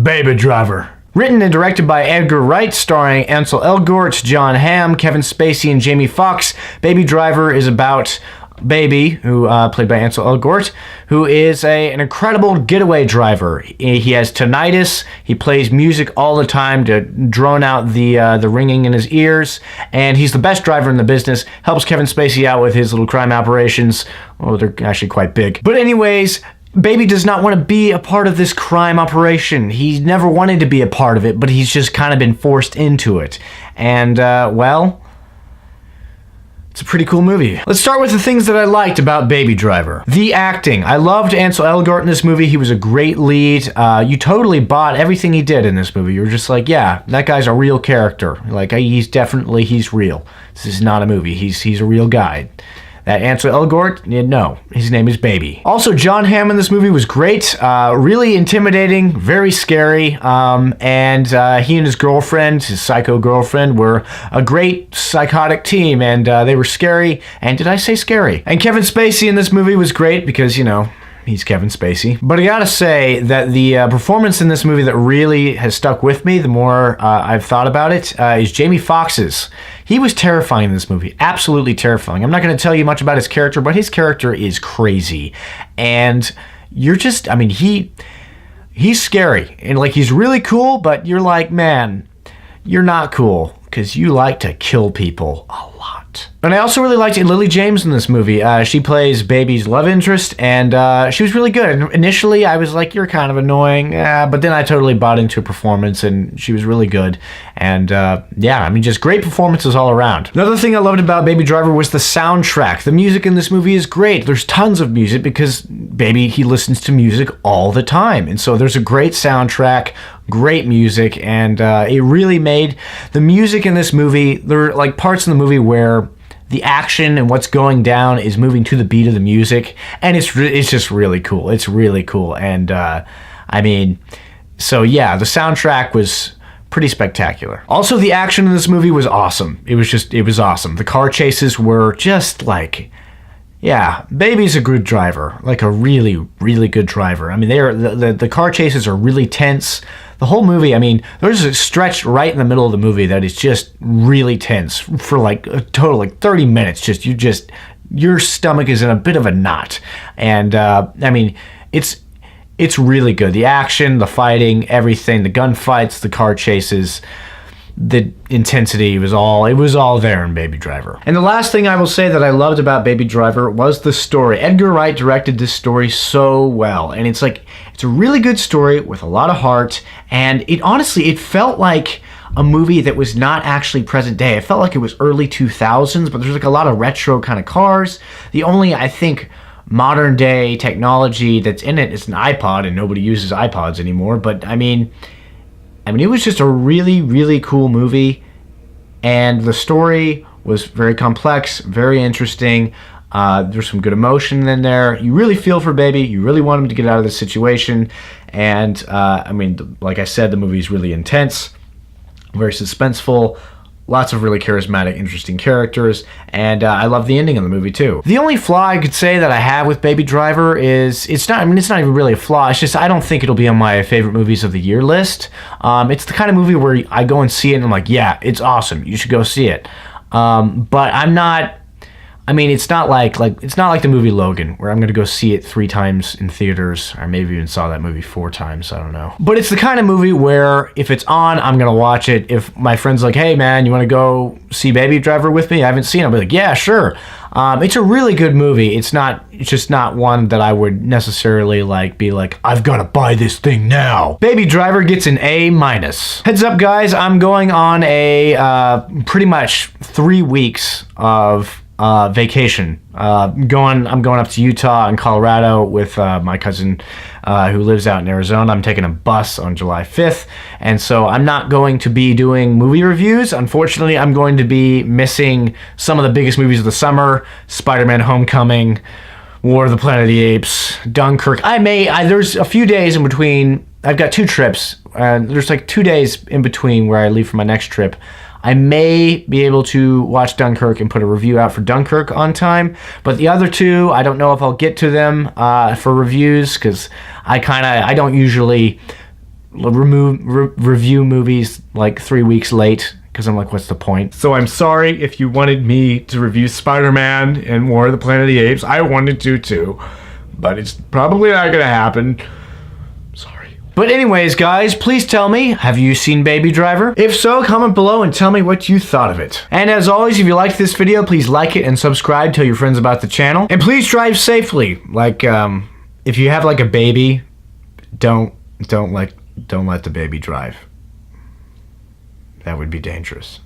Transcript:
Baby Driver. Written and directed by Edgar Wright, starring Ansel Elgort, Jon Hamm, Kevin Spacey, and Jamie Foxx, Baby Driver is about Baby, who played by Ansel Elgort, who is an incredible getaway driver. He has tinnitus. He plays music all the time to drone out the ringing in his ears, and he's the best driver in the business. Helps Kevin Spacey out with his little crime operations. Oh, they're actually quite big. But anyways, Baby does not want to be a part of this crime operation. He never wanted to be a part of it, but he's just kind of been forced into it. And, well, it's a pretty cool movie. Let's start with the things that I liked about Baby Driver. The acting. I loved Ansel Elgort in this movie. He was a great lead. You totally bought everything he did in this movie. You were just like, yeah, that guy's a real character. Like, he's real. This is not a movie. He's a real guy. That Ansel Elgort? No, his name is Baby. Also, Jon Hamm in this movie was great. Really intimidating, very scary, and he and his girlfriend, his psycho girlfriend, were a great psychotic team, and they were scary, and did I say scary? And Kevin Spacey in this movie was great because, you know, he's Kevin Spacey. But I gotta say that the performance in this movie that really has stuck with me the more I've thought about it is Jamie Foxx's. He was terrifying in this movie. Absolutely terrifying. I'm not going to tell you much about his character, but his character is crazy. And you're just, I mean, he's scary. And like, he's really cool, but you're like, man, you're not cool because you like to kill people a lot. And I also really liked Lily James in this movie. She plays Baby's love interest, and she was really good. And initially, I was like, you're kind of annoying, but then I totally bought into her performance, and she was really good. And yeah, I mean, just great performances all around. Another thing I loved about Baby Driver was the soundtrack. The music in this movie is great. There's tons of music because Baby, he listens to music all the time. And so there's a great soundtrack, great music, and it really made the music in this movie, there are like parts in the movie where the action and what's going down is moving to the beat of the music, and it's just really cool. It's really cool, and I mean, so yeah, the soundtrack was pretty spectacular. Also, the action in this movie was awesome. It was awesome. The car chases were just like, yeah, Baby's a good driver, like a really, really good driver. I mean, the car chases are really tense. The whole movie, I mean, there's a stretch right in the middle of the movie that is just really tense for like a total like 30 minutes. Your stomach is in a bit of a knot. And I mean, it's really good. The action, the fighting, everything, the gunfights, the car chases, the intensity was all there in Baby Driver. And the last thing I will say that I loved about Baby Driver was the story. Edgar Wright directed this story so well, and it's a really good story with a lot of heart, and it felt like a movie that was not actually present day. It felt like it was early 2000s, but there's like a lot of retro kind of cars. The only, I think, modern day technology that's in it is an iPod, and nobody uses iPods anymore, but I mean, it was just a really, really cool movie, and the story was very complex, very interesting. There's some good emotion in there. You really feel for Baby. You really want him to get out of this situation, and I mean, like I said, the movie's really intense, very suspenseful, lots of really charismatic, interesting characters, and I love the ending of the movie too. The only flaw I could say that I have with Baby Driver is it's not even really a flaw. It's just I don't think it'll be on my favorite movies of the year list. It's the kind of movie where I go and see it and I'm like, yeah, it's awesome. You should go see it. But I'm not. I mean, it's not like the movie Logan, where I'm going to go see it 3 times in theaters, or maybe even saw that movie 4 times, I don't know. But it's the kind of movie where if it's on, I'm going to watch it. If my friend's like, hey man, you want to go see Baby Driver with me? I haven't seen it. I'll be like, yeah, sure. It's a really good movie. It's just not one that I would necessarily be like, I've got to buy this thing now. Baby Driver gets an A-. Heads up guys, I'm going on a pretty much 3 weeks of vacation. I'm going up to Utah and Colorado with my cousin who lives out in Arizona. I'm taking a bus on July 5th, and so I'm not going to be doing movie reviews. Unfortunately, I'm going to be missing some of the biggest movies of the summer: Spider-Man: Homecoming, War of the Planet of the Apes, Dunkirk. There's a few days in between. I've got 2 trips, and there's like 2 days in between where I leave for my next trip. I may be able to watch Dunkirk and put a review out for Dunkirk on time, but the other 2, I don't know if I'll get to them for reviews, because I don't usually review movies like 3 weeks late because I'm like, what's the point? So I'm sorry if you wanted me to review Spider-Man and War of the Planet of the Apes. I wanted to too, but it's probably not gonna happen. Sorry. But anyways, guys, please tell me, have you seen Baby Driver? If so, comment below and tell me what you thought of it. And as always, if you liked this video, please like it and subscribe, tell your friends about the channel. And please drive safely. Like, if you have like a baby, don't let the baby drive. That would be dangerous.